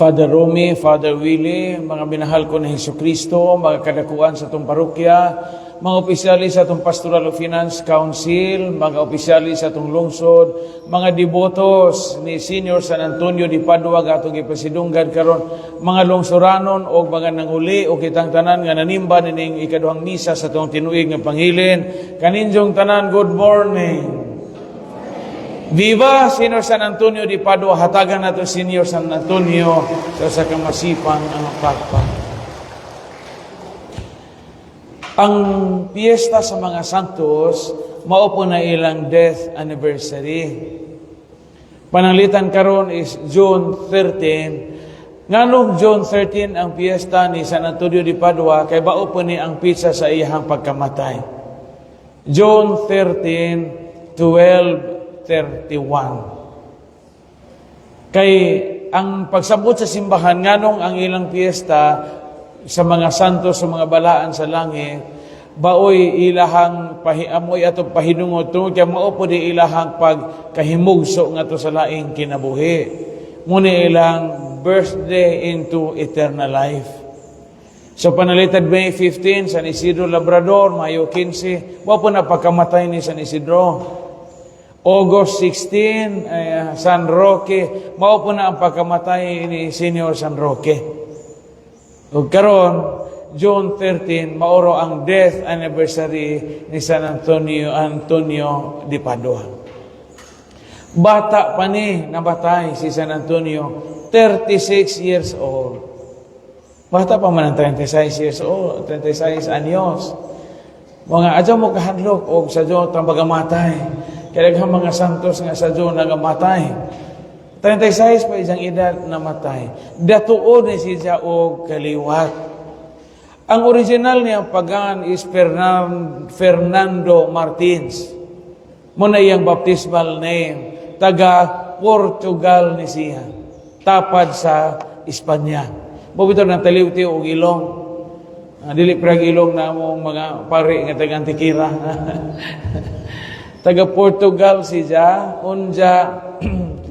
Father Romy, Father Willie, mga minahal ko na Hesukristo, mga kadakuan sa itong parokya, mga opisyalis sa itong Pastoral of Finance Council, mga opisyalis sa itong lungsod, mga devotos ni Senior San Antonio di Padua atong ipasidunggan karon, mga lungsuranon o mga nanguli o kitang tanan nga nanimba nining ikaduhang misa sa itong tinuig nga panghilin. Kaninjong tanan, good morning. Viva Senior San Antonio di Padua, hatagan nato Senior San Antonio sa kamasipang ang pagpa. Ang piyesta sa mga santos mao po na ilang death anniversary. Pananglitan karon is June 13. Nganong June 13 ang piyesta ni San Antonio di Padua kay bao po ni ang pizza sa iyang pagkamatay. June 13, 1231. Kay ang pagsabot sa simbahan nganong ang ilang piyesta sa mga santos sa mga balaan sa langit baoy ilahang pahiamoy atong pahinungod tungod kay mao po di ilahang pagkahimugso ngadto sa laing kinabuhi. Muna ilang birthday into eternal life. So panalitad May 15 San Isidro Labrador, Mayo 15 wa po na pagkamatay ni San Isidro. August 16, San Roque, mao po na ang pagkamatay ni Senior San Roque. Ug karon, June 13, maoro ang death anniversary ni San Antonio di Padua. Bata pa ni nabatay si San Antonio, 36 years old. Bata pa man ang 36 years old, 36 anyos. Mga adyo mo kahadlok og sa Diyo tambagamatay. Kaya ang mga santos nga sa Diyo nagamatay. 36 pa isang edad namatay. Datuod ni siya og kaliwat. Ang original niyang pagan is Fernando Martins. Muna iyang baptismal name. Taga Portugal ni siya. Tapad sa Espanya. Bubito ng taliw-tiw og ilong. Dili prag ilong na among mga pari nga taga Antikira. Taga Portugal siya, unja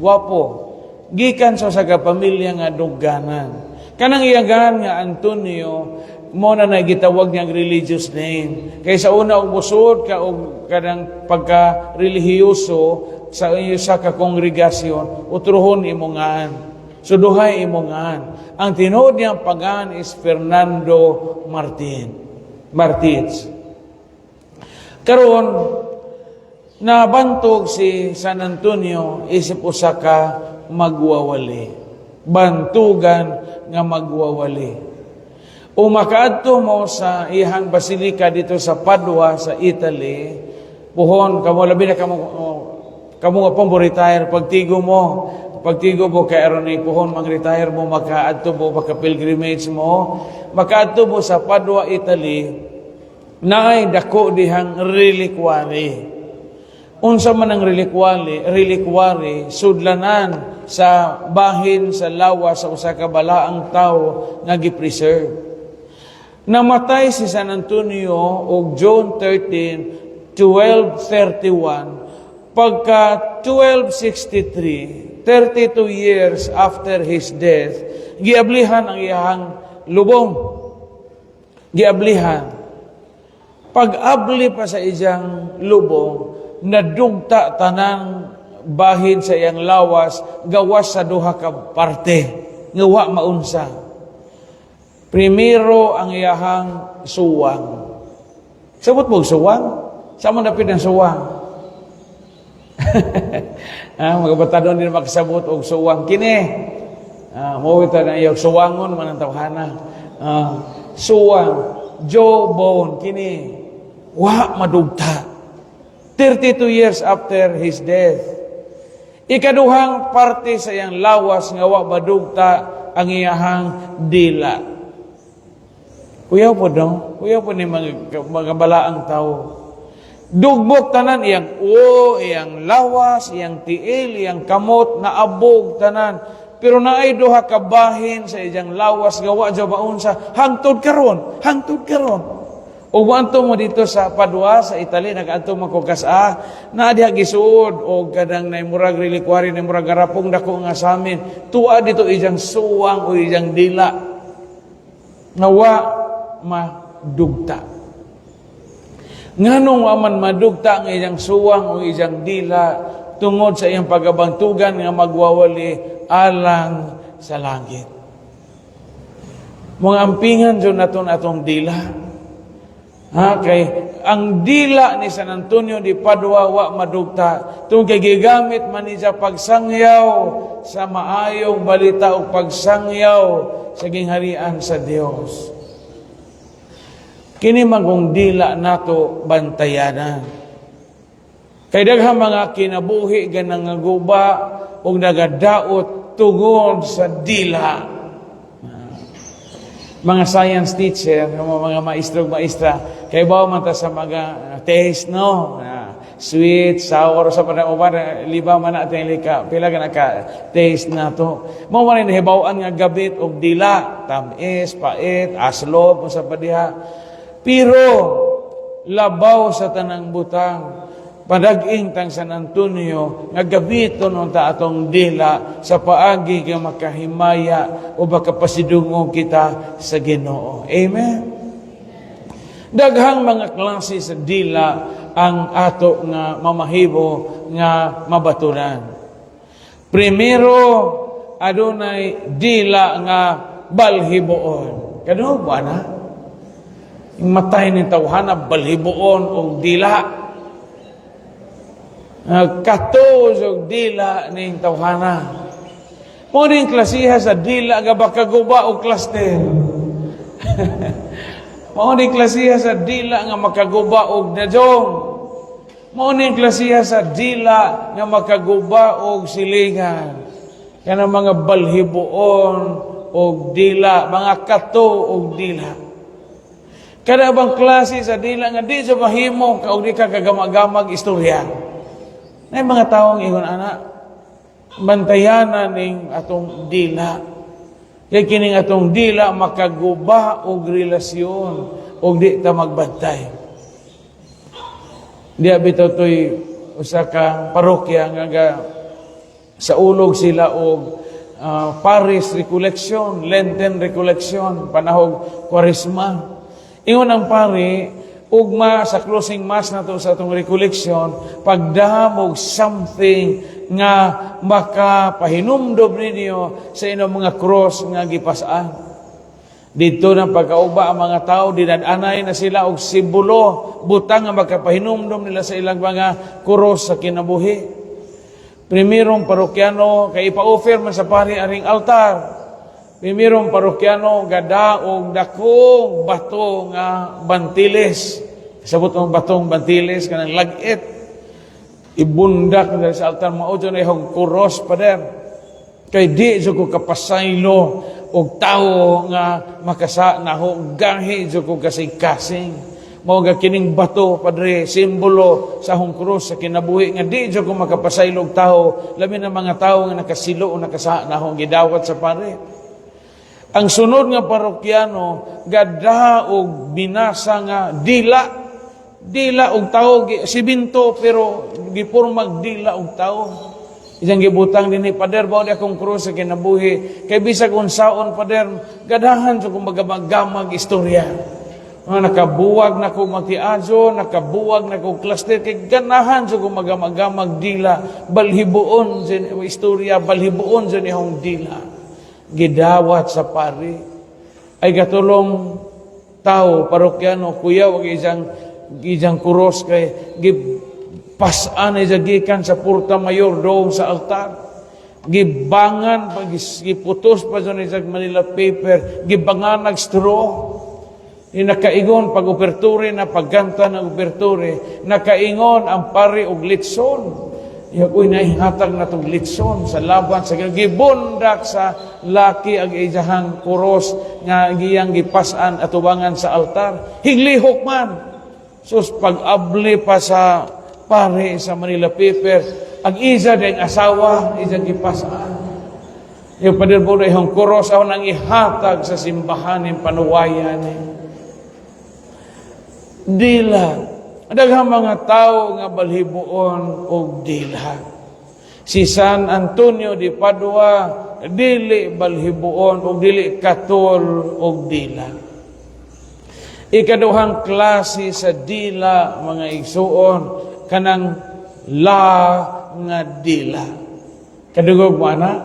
wapo. Gikan sa pamilya nga dugganan. Kanang iyagan nga Antonio mo na gitawag niyang religious name. Kaysa una og busod ka og kanang pagka-relihiyoso sa iyo sa kongregasyon, utruhon imongan. Suduhay imongan. Ang tinuod niyang pagan is Fernando Martins. Karon nabantog si San Antonio isip usa ka magwawali. Bantugan nga magwawali. Umakaadto mo sa ihang basilika dito sa Padua sa Italy. Puhon kamo labi na kamo nga pang-retire pagtigo mo kay aron ni puhon mang-retire mo makaadto mo maka-pilgrimage mo makaadto mo sa Padua, Italy. Naay dako dihang reliquary. Unsa man ang reliquary, sudlanan sa bahin sa lawas sa usa ka balaang tawo nga gi-preserve. Namatay si San Antonio og June 13, 1231. Pagka 1263, 32 years after his death, giablihan ang iyang lubong. Giablihan. Pag-abli pa sa iyang lubong, nadugta tanang bahin sa iyang lawas, gawas sa duha ka parte, nga wa maunsa. Primero ang iyahang suwang. Sabot mo suwang? Sama napid ang suwang? Mga batadon din makasabot og suwang. Kini, mawita na iyong suwangon, manang tawhana. Suwang, jawbone, kini, wa madugta. 32 years after his death. Ikaduhang parte sa iyang lawas nga wa madugta ang iyahang dila. Kuyaw po ni mga balaang tao. Dugbok tanan iyang iyang lawas, iyang tiil, iyang kamot, naabog tanan. Pero naay duha ka bahin sa iyang lawas nga wa jaw maunsa hangtod karon. O wanto mo dito sa Padua, sa Italy, nag-anto mo kukasa, na diha gisuod, o kadang na murag relikwari, na murag garapong dako nga sa amin, tuwa dito ijang suwang o ijang dila, nawa madugta. Nganong waman madugta ang ijang suwang o ijang dila, tungod sa iyang pagabangtugan nga magwawali alang sa langit. Mga ampingan dyan naton atong dila. Kay ang dila ni San Antonio di Padua wa madugta tungod kay gigamit man ni sa pagsangyaw sa maayong balita o pagsangyaw sa gingharian sa Dios. Kini magong dila nato bantayanan. Kay daghang mga kinabuhi ganang nga guba og nagadaot tungod sa dila. Mga science teacher, mga maestro-maestra, kay bawa man ta sa mga taste, no? Sweet, sour, sa panang liba man natin lika, pila ka naka-taste na to. Mo man rin hibawaan nga gabit og dila, tamis, pait, aslop, sa padiha. Pero, labaw sa tanang butang, padaging tang San Antonio, nga gabiton unta atong dila sa paagi nga makahimaya o baka pasidungog kita sa Ginoo. Amen? Daghang mga klase sa dila ang ato nga mamahibo nga mabaturan. Primero, adunay dila nga balhiboon. Kano ba na? Yung matay ni tawhana, balhiboon o dila. Katuzog dila ning tawhana. Mo ning klasiha sa dila nga bakaguba o klaster. Mo ning klasiha sa dila nga makaguba og najong. Mo ning klasiha sa dila nga makaguba og silingan. Kana mga balhiboon og dila, mga kato og dila. Kada bang klase sa dila nga di sa mahimo ka og di ka kagamag-gamag istorya. Nay mga taong ingon ana, bantayanan ning atong dila. Kay kining atong dila makaguba og relasyon og di ta magbantay. Di bitaw toy usa ka parokya nga sa ulog sila og Paris recollection, Lenten recollection, panahog Kwaresma. Ingon ang pari, ugma sa closing mass na to sa atong recollection, pagdamog something nga makapahinumdob ninyo sa inyong mga cross nga gipasaan. Dito ng pagkauba ang mga tao, dinadanay na sila og simbolo, butang nga makapahinumdom nila sa ilang mga cross sa kinabuhi. Primerong parokyano, kay ipa-offer man sa pari aring altar. Primerong parokyano, gada og dakong bato nga bantiles. Sabot ang batong bantiles, kanang lagit. Ibundak na sa altar, mauto na yung kuros pa der. Kay di dyan ko kapasaylo og tao nga makasa na ho, gahi dyan ko kasing-kasing. Mao ga kining bato, padre, simbolo sa hong krus sa kinabuhi, nga di dyan ko makapasaylo og tao, labi na mga tao nga nakasilo o nakasa na hong gidawat sa pare. Ang sunod nga parokyano, gada og binasa nga dila og tao, sibinto pero gipurmag dila og tao. Isang gibutang din ni Pader, bawa di akong krus sa kinabuhi, kay bisag unsaon Pader, gadahan sa kong magagamag istorya. Nakabuwag na kong magtiadyo, nakabuwag na kong klaster, kay ganahan sa kong magagamag dila, balhibuon sa istorya, balhibuon sa niyong dila. Gidawat sa pari ay katulong tao parokyano kuya wag isang kuros kay gipasan ay gikan sa Porta Mayor doon sa altar, gibangan pag giputos pa sa Manila paper, gibangan nag straw. Nakaigon pag opertore na pagganta ng opertore, nakaingon ang pari og litson. Yakoy naihatag na itong litson sa laban sa gibundak sa laki ang ijahang kuros nga giyang gipasan at ubangan sa altar. Hinglihok man. Sus pag-abli pa sa pare sa Manila paper, ang isa din asawa, isang gipasan. Yung padirbo na yung kuros, ako nang ihatag sa simbahan ng panuwayan. dila. Daghang mga tao nga balhibuon og dila. Si San Antonio de Padua dili balhibuon og dili katol og dila. Ikaduhang klase sa dila, mga igsuon, kanang la nga dila. Kadugog mo ana,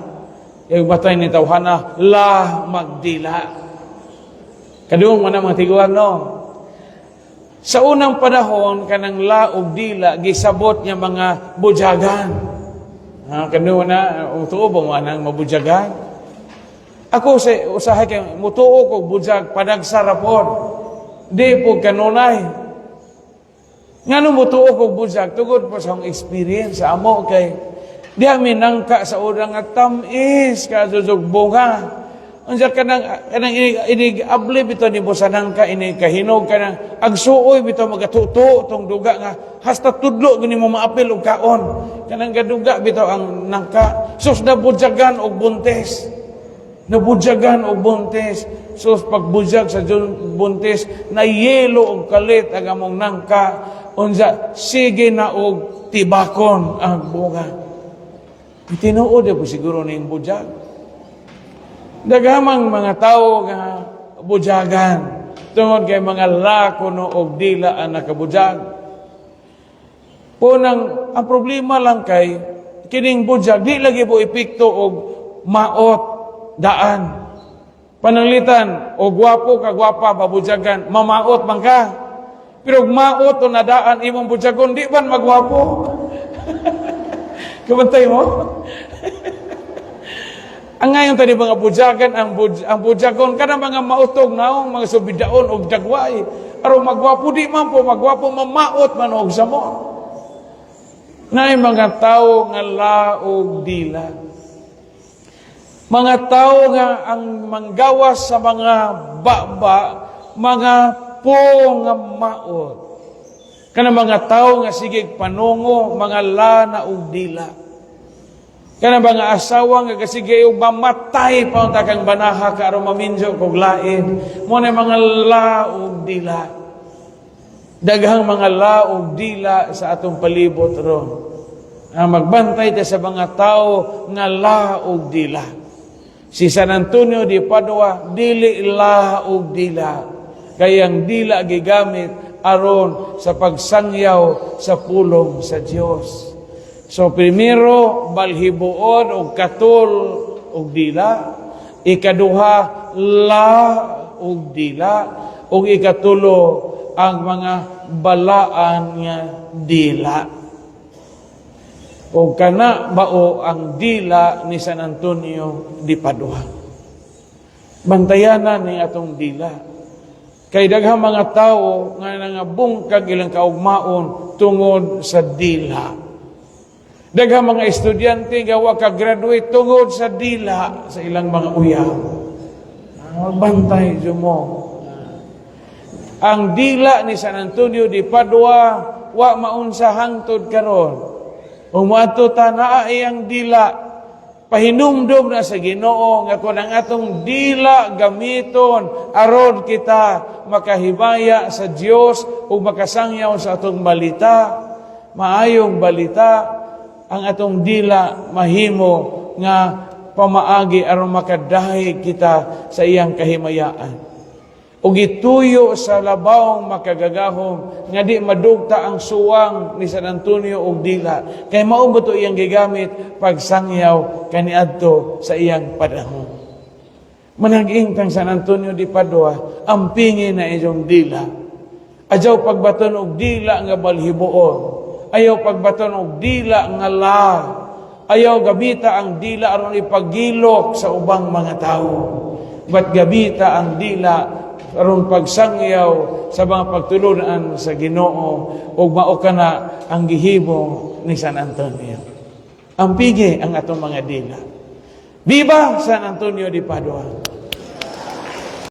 yung batay ni tawhana, la magdila. Kadugog mo na mga tiguan, no? Sa unang panahon, kanang la o dila, gisabot niya mga bujagan. Kadugog na, utuo ba mo anang mabujagan? Ako usahay kayo, mutuo ko bujag, panagsarapon. Di po kanunay. Nga nung mutuo ko bujag, tugod po sa akong experience, sa amo kay, di amin nangka sa urang at tamis, kasusog bunga. Unsa kanang inig-abli bito ni Bosa nangka, inig kahinog kanang, agsuoy bito magatuto, tong duga nga, hasta tudlo, gini mo maapil og kaon. Kanang gaduga bito ang nangka, sus na bujagan og buntes. Nabudyagan og buntes. So pagbujag sa buntes na yelo og kalit ang among nangka unsa sige na og tibakon ang bunga. Itinuod po siguro ning bujag. Dagamang mga tao nga bujagan tungod kay mga lakono og dila ang nakabujag. Punang ang problema lang kay kining bujag di lagi po epekto og maot daan. Pananglitan, o gwapo ka gwapa babujagan, mamaot man ka. Pero maot o nadaan imong bujagon, di ba magwapo? Kumantay mo? Ang ngayon tadi mga bujagan, ang bujagon, kanang mga mautog naong, mga subidaon o jagway. Aron magwapo, di man po, magwapo, mamaot man o samo. Na mga tao nga laog dila. Mga tao nga ang manggawas sa mga baba, mga po nga maot. Kana mga tao nga sigig panungo, mga lana ug dila. Kana mga asawa nga kasige og mamatay pa unta kang banaha ka aron maminjo kog lain. Mo na mga la ug dila. Daghang mga la ug dila sa atong palibot ron. Magbantay ta sa mga tao nga la ug dila. Si San Antonio de Padua, dili la og dila. Kayang dila gigamit aron sa pagsangyaw sa pulong sa Dios. So primero, balhibuon og katol og dila. Ikaduha, la og dila. Og ikatulo, ang mga balaan nga dila. O kana bao ang dila ni San Antonio de Padua. Bantayanan ni atong dila. Kay daghang mga tao nga nangabungkag ilang kaugmaon tungod sa dila. Daghang mga estudyante nga wa ka graduate tungod sa dila sa ilang mga uyaw. Magbantay mo. Ang dila ni San Antonio de Padua wa maunsa hangtod karon. Umato ta naa iyang dila, pahinumdum na sa Ginoo nga kung ang atong dila gamiton aron kita makahibaya sa Dios ug makasangyaw sa atong balita, maayong balita, ang atong dila mahimo nga pamaagi aron makadahig kita sa iyang kahimayaan. O gituyo sa labawng makagagahom nga di madugta ang suwang ni San Antonio og dila kay mao ba to iyang gigamit pagsangyaw kaniadto sa iyang panahon. Manag-ing kang San Antonio de Padua ampingin na iyong dila. Adyaw pagbaton og dila nga balhibuon, ayaw pagbaton og dila nga la, ayaw gabita ang dila aron ipagilok sa ubang mga tao, but gabita ang dila aron pagsangyaw sa mga pagtulunan sa Ginoo ug mao kana ang gihimo ni San Antonio. Ampige ang atong mga dila. Viva San Antonio de Padua!